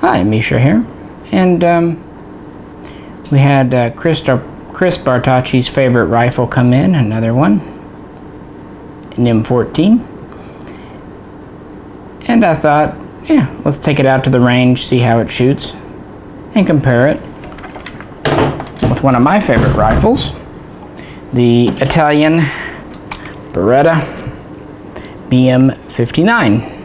Hi, Misha here. And we had Chris Bartacci's favorite rifle come in, another one, an M14. And I thought, yeah, let's take it out to the range, see how it shoots, and compare it with one of my favorite rifles, the Italian Beretta BM59.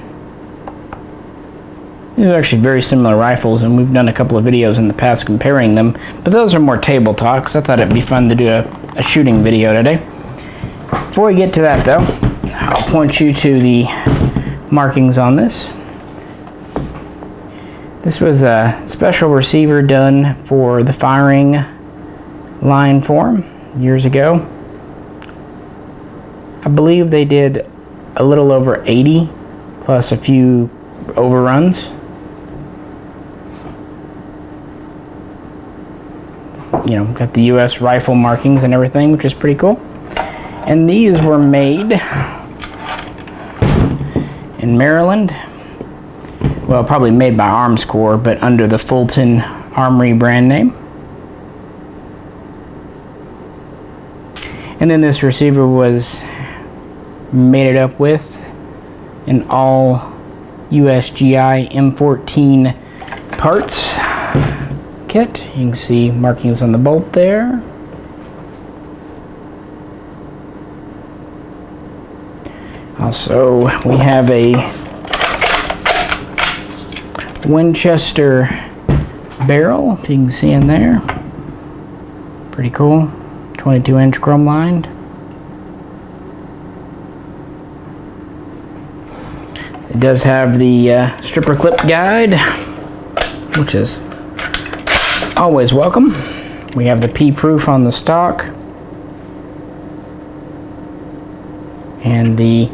These are actually very similar rifles, and we've done a couple of videos in the past comparing them, but those are more table talks. I thought it'd be fun to do a shooting video today. Before we get to that though, I'll point you to the markings on this. This was a special receiver done for the firing line form years ago. I believe they did a little over 80 plus a few overruns. You know, got the US rifle markings and everything, which is pretty cool. And these were made in Maryland. Well, probably made by Arms Corps, but under the Fulton Armory brand name. And then this receiver was made up with an all USGI M14 parts kit. You can see markings on the bolt there. Also, we have a Winchester barrel, if you can see in there. Pretty cool. 22-inch chrome lined. It does have the stripper clip guide, which is always welcome. We have the P-proof on the stock and the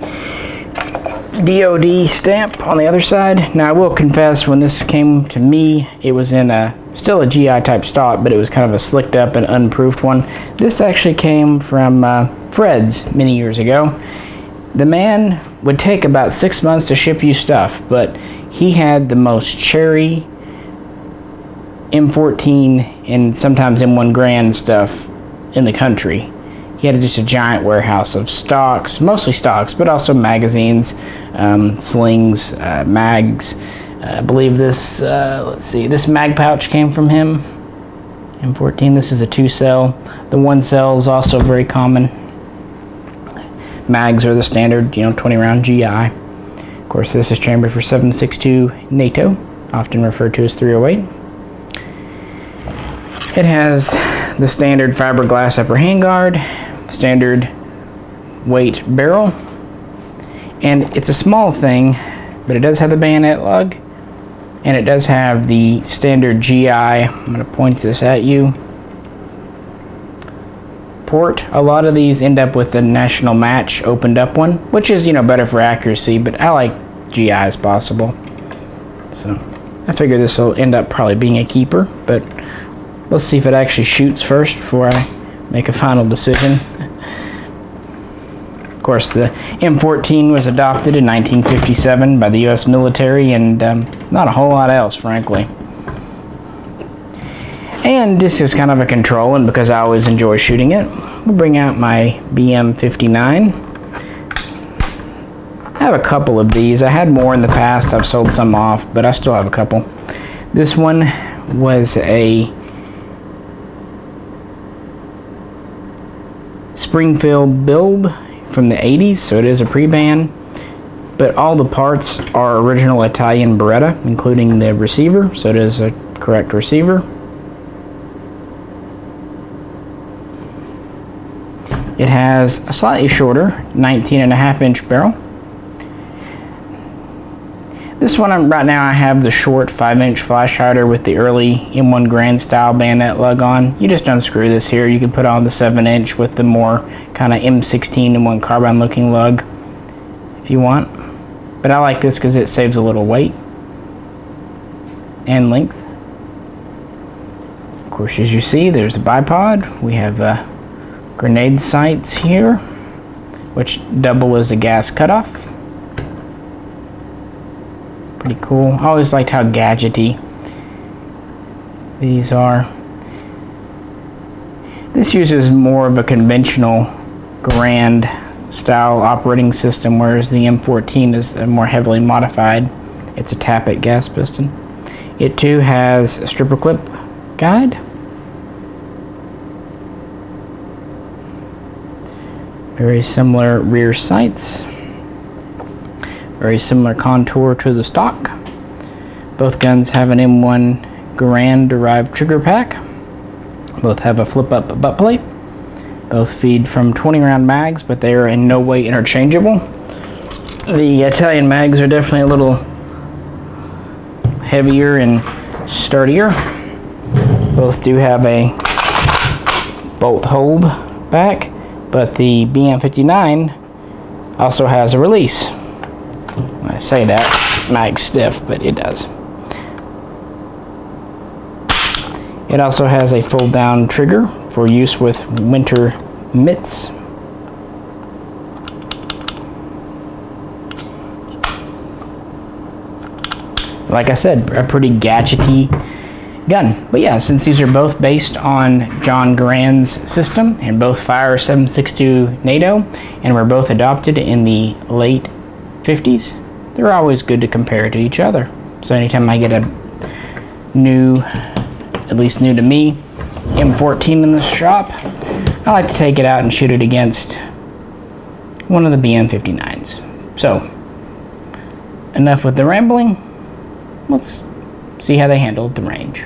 DOD stamp on the other side. Now I will confess, when this came to me, it was in still a GI type stock, but it was kind of a slicked up and unproofed one. This actually came from Fred's many years ago. The man would take about 6 months to ship you stuff, but he had the most cherry M14 and sometimes M1 Grand stuff in the country. He had just a giant warehouse of stocks, mostly stocks, but also magazines, slings, mags. I believe this, let's see, this mag pouch came from him. M14, this is a 2-cell. The 1-cell is also very common. Mags are the standard, you know, 20-round GI. Of course, this is chambered for 7.62 Nato, often referred to as 308. It has the standard fiberglass upper handguard, standard weight barrel, and it's a small thing, but it does have the bayonet lug, and it does have the standard GI, I'm going to point this at you, port. A lot of these end up with the national match opened up one, which is, you know, better for accuracy, but I like GI as possible. So I figure this will end up probably being a keeper, but let's see if it actually shoots first before I make a final decision. Of course, the M14 was adopted in 1957 by the US military, and not a whole lot else, frankly. And this is kind of a control, and because I always enjoy shooting it, we'll bring out my BM59. I have a couple of these. I had more in the past. I've sold some off, but I still have a couple. This one was a Springfield build from the 80s, so it is a pre-ban, but all the parts are original Italian Beretta, including the receiver, so it is a correct receiver. It has a slightly shorter 19.5-inch barrel. This one, right now I have the short 5-inch flash hider with the early M1 Grand style bayonet lug on. You just unscrew this here. You can put on the 7-inch with the more kind of M16 M1 carbine looking lug if you want. But I like this because it saves a little weight and length. Of course, as you see, there's a bipod. We have grenade sights here, which double as a gas cutoff. Pretty cool. I always liked how gadgety these are. This uses more of a conventional Grand style operating system, whereas the M14 is more heavily modified. It's a tappet gas piston. It too has a stripper clip guide. Very similar rear sights. Very similar contour to the stock. Both guns have an M1 Garand derived trigger pack. Both have a flip up butt plate. Both feed from 20 round mags, but they are in no way interchangeable. The Italian mags are definitely a little heavier and sturdier. Both do have a bolt hold back, but the BM59 also has a release. I say that, mag's stiff, but it does. It also has a fold down trigger for use with winter mitts. Like I said, a pretty gadgety gun. But yeah, since these are both based on John Garand's system and both fire 7.62 Nato and were both adopted in the late 50s, they're always good to compare to each other. So anytime I get a new, at least new to me, M14 in the shop, I like to take it out and shoot it against one of the BM59s. So, enough with the rambling. Let's see how they handled the range.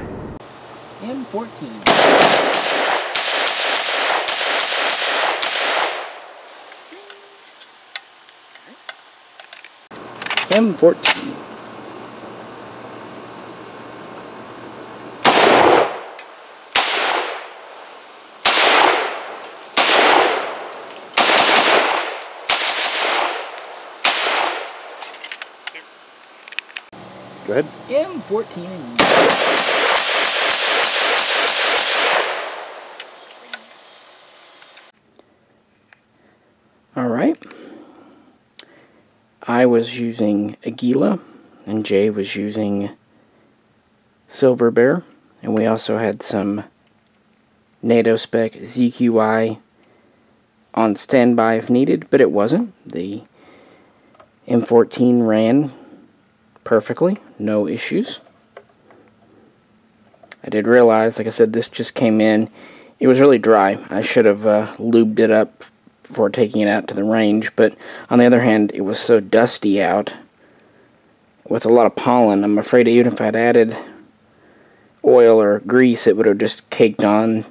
M14. M14. Go ahead. M14 and Alright. I was using Aguila and Jay was using Silver Bear, and we also had some NATO spec ZQI on standby if needed, but it wasn't. The M14 ran perfectly, no issues. I did realize, like I said, this just came in. It was really dry. I should have lubed it up before taking it out to the range, but on the other hand, it was so dusty out with a lot of pollen. I'm afraid even if I'd added oil or grease, it would have just caked on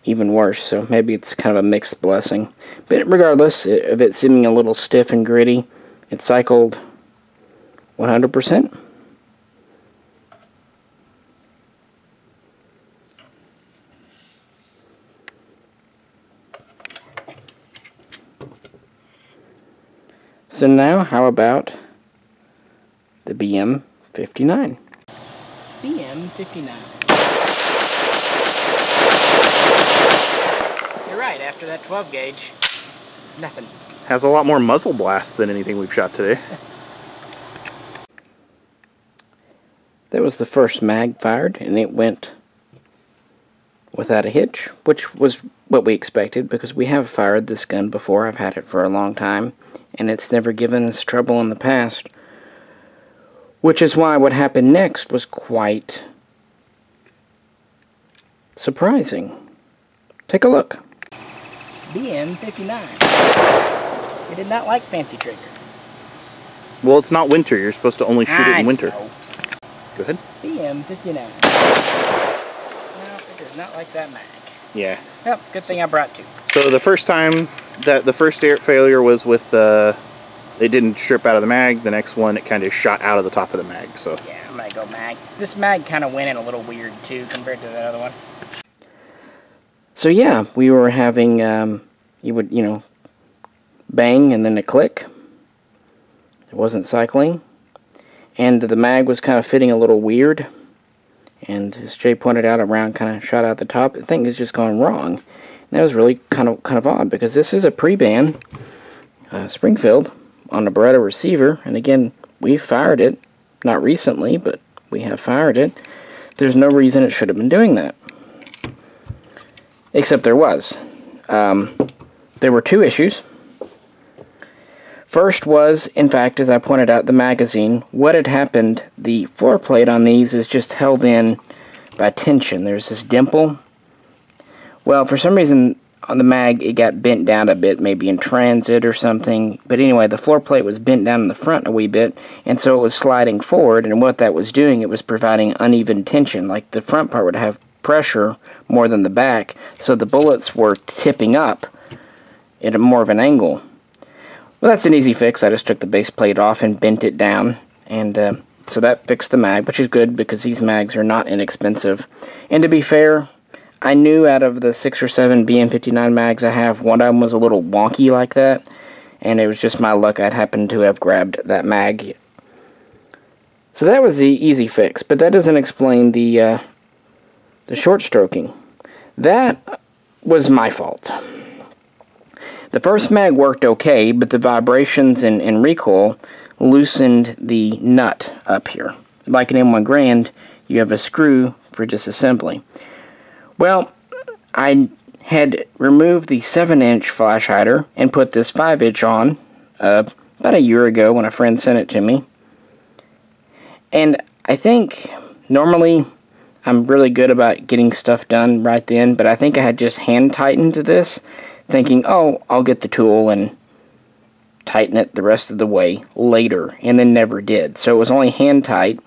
even worse. So maybe it's kind of a mixed blessing. But regardless of it seeming a little stiff and gritty, it cycled 100%. So now, how about the BM59? BM59. You're right, after that 12 gauge, nothing. Has a lot more muzzle blast than anything we've shot today. That was the first mag fired, and it went without a hitch, which was what we expected because we have fired this gun before. I've had it for a long time, and it's never given us trouble in the past, which is why what happened next was quite surprising. Take a look. BM59. It did not like fancy trigger. Well, it's not winter. You're supposed to only shoot it in winter. Know. Go ahead. BM59. No, it does not like that mag. Yeah. Yep, good thing I brought two. So the first time, the first air failure was with, it didn't strip out of the mag. The next one, it kind of shot out of the top of the mag. So yeah, I'm going to go mag. This mag kind of went in a little weird too compared to the other one. So yeah, we were having, you would, you know, bang and then a click. It wasn't cycling. And the mag was kind of fitting a little weird. And as Jay pointed out, a round kind of shot out the top. The thing is just going wrong. And that was really kind of odd because this is a pre-ban Springfield on a Beretta receiver. And again, we fired it, not recently, but we have fired it. There's no reason it should have been doing that. Except there was. There were two issues. First was, in fact, as I pointed out, the magazine. What had happened, the floor plate on these is just held in by tension. There's this dimple. Well, for some reason on the mag it got bent down a bit, maybe in transit or something. But anyway, the floor plate was bent down in the front a wee bit, and so it was sliding forward, and what that was doing, it was providing uneven tension. Like the front part would have pressure more than the back, so the bullets were tipping up at more of an angle. Well, that's an easy fix. I just took the base plate off and bent it down, and so that fixed the mag, which is good because these mags are not inexpensive. And to be fair, I knew out of the 6 or 7 BM59 mags I have, one of them was a little wonky like that, and it was just my luck I'd happened to have grabbed that mag. So that was the easy fix, but that doesn't explain the short stroking. That was my fault. The first mag worked okay, but the vibrations and recoil loosened the nut up here. Like an M1 Grand, you have a screw for disassembly. Well, I had removed the 7-inch flash hider and put this 5-inch on about a year ago when a friend sent it to me. And I think normally I'm really good about getting stuff done right then, but I think I had just hand tightened this, thinking, oh, I'll get the tool and tighten it the rest of the way later, and then never did. So it was only hand tight,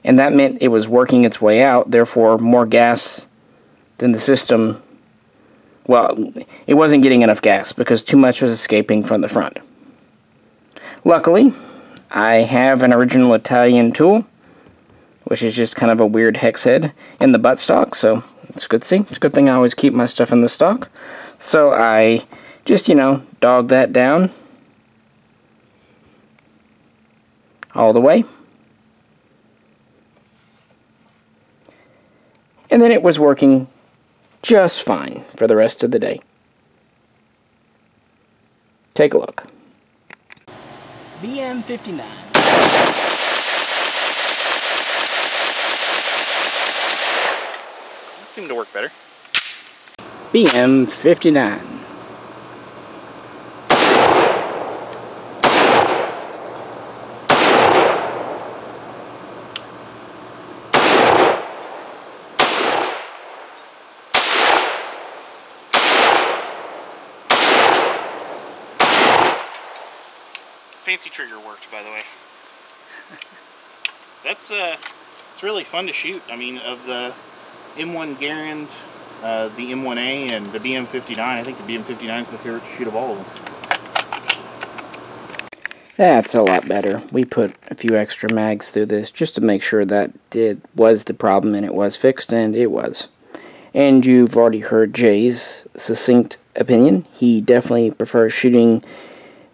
and that meant it was working its way out, therefore more gas than the system. Well, it wasn't getting enough gas because too much was escaping from the front. Luckily, I have an original Italian tool, which is just kind of a weird hex head in the buttstock, so it's good to see. It's a good thing I always keep my stuff in the stock. So I just, dog that down all the way. And then it was working just fine for the rest of the day. Take a look. BM59. That seemed to work better. BM59. Fancy trigger worked, by the way. That's it's really fun to shoot. I mean, of the M1 Garand, the M1A, and the BM59, I think the BM59 is my favorite to shoot of all of them. That's a lot better. We put a few extra mags through this just to make sure that was the problem, and it was fixed, and it was. And you've already heard Jay's succinct opinion. He definitely prefers shooting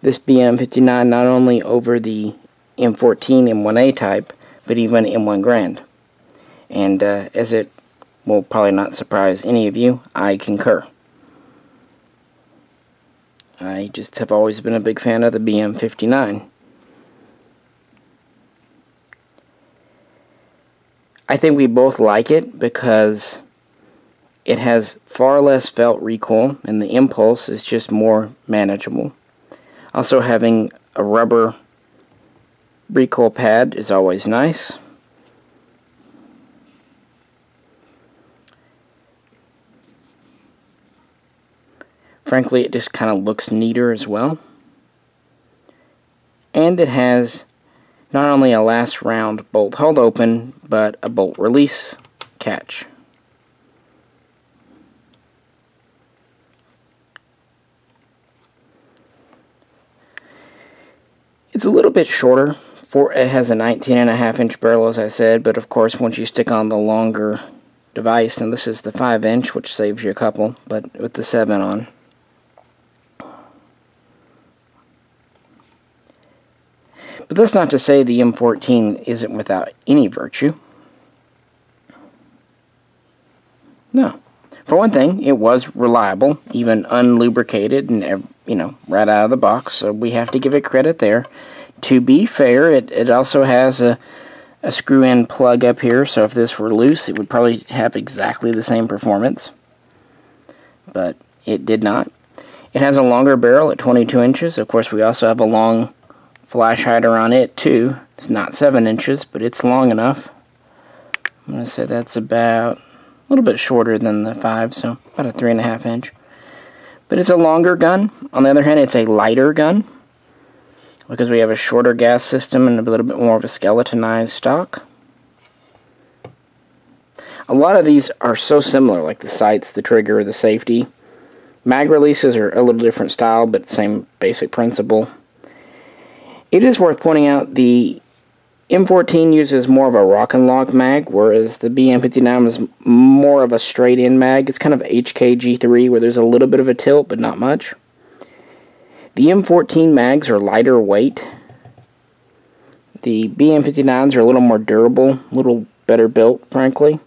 this BM59 not only over the M14 M1A type, but even M1 Grand. And as it will probably not surprise any of you, I concur. I just have always been a big fan of the BM59. I think we both like it because it has far less felt recoil and the impulse is just more manageable. Also, having a rubber recoil pad is always nice. Frankly, it just kind of looks neater as well. And it has not only a last round bolt hold open, but a bolt release catch. It's a little bit shorter. It has a 19.5-inch barrel, as I said, but of course once you stick on the longer device, and this is the 5-inch, which saves you a couple, but with the 7 on. But that's not to say the M14 isn't without any virtue. No. For one thing, it was reliable, even unlubricated, and right out of the box, so we have to give it credit there. To be fair, it also has a a screw-in plug up here, so if this were loose, it would probably have exactly the same performance. But it did not. It has a longer barrel at 22 inches. Of course, we also have a long flash hider on it, too. It's not 7 inches, but it's long enough. I'm going to say that's about a little bit shorter than the 5, so about a 3.5 inch. But it's a longer gun. On the other hand, it's a lighter gun, because we have a shorter gas system and a little bit more of a skeletonized stock. A lot of these are so similar, like the sights, the trigger, the safety. Mag releases are a little different style, but same basic principle. It is worth pointing out the M14 uses more of a rock and lock mag, whereas the BM59 was more of a straight-in mag. It's kind of HKG3, where there's a little bit of a tilt, but not much. The M14 mags are lighter weight. The BM59s are a little more durable, a little better built, frankly.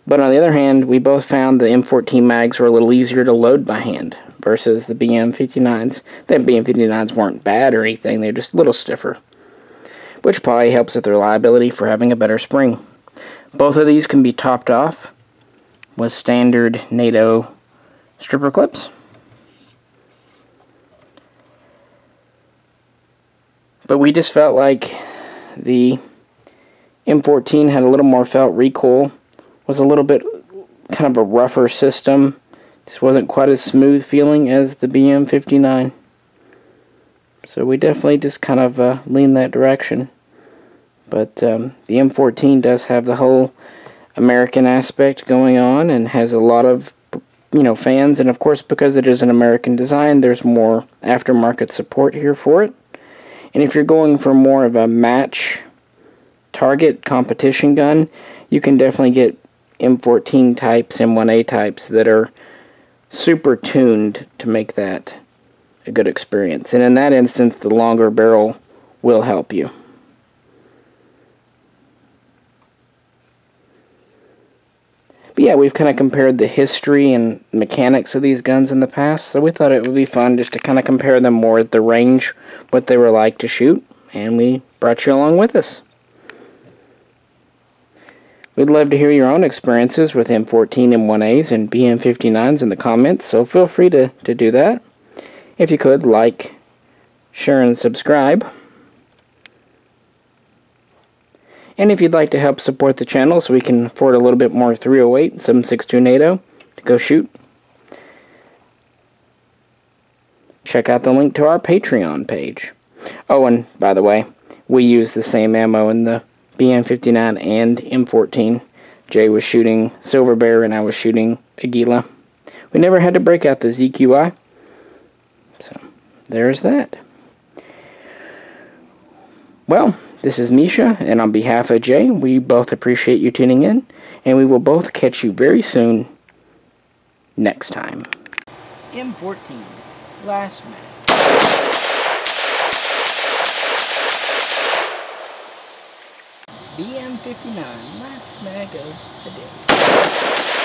But on the other hand, we both found the M14 mags were a little easier to load by hand versus the BM59s. The BM59s weren't bad or anything, they're just a little stiffer, which probably helps with the reliability for having a better spring. Both of these can be topped off with standard Nato stripper clips. But we just felt like the M14 had a little more felt recoil, was a little bit kind of a rougher system, just wasn't quite as smooth feeling as the BM59. So we definitely just kind of leaned that direction. But the M14 does have the whole American aspect going on and has a lot of, fans, and of course because it is an American design, there's more aftermarket support here for it. And if you're going for more of a match target competition gun, you can definitely get M14 types, M1A types that are super tuned to make that a good experience. And in that instance, the longer barrel will help you. But yeah, we've kind of compared the history and mechanics of these guns in the past, so we thought it would be fun just to kind of compare them more at the range, what they were like to shoot, and we brought you along with us. We'd love to hear your own experiences with M14 M1As and BM59s in the comments, so feel free to do that. If you could, like, share, and subscribe. And if you'd like to help support the channel so we can afford a little bit more 308 and 7.62 NATO to go shoot, check out the link to our Patreon page. Oh, and by the way, we use the same ammo in the BM59 and M14. Jay was shooting Silver Bear and I was shooting Aguila. We never had to break out the ZQI. So, there's that. Well, this is Misha, and on behalf of Jay, we both appreciate you tuning in, and we will both catch you very soon next time. M14, last man. BM59, last mag of the day.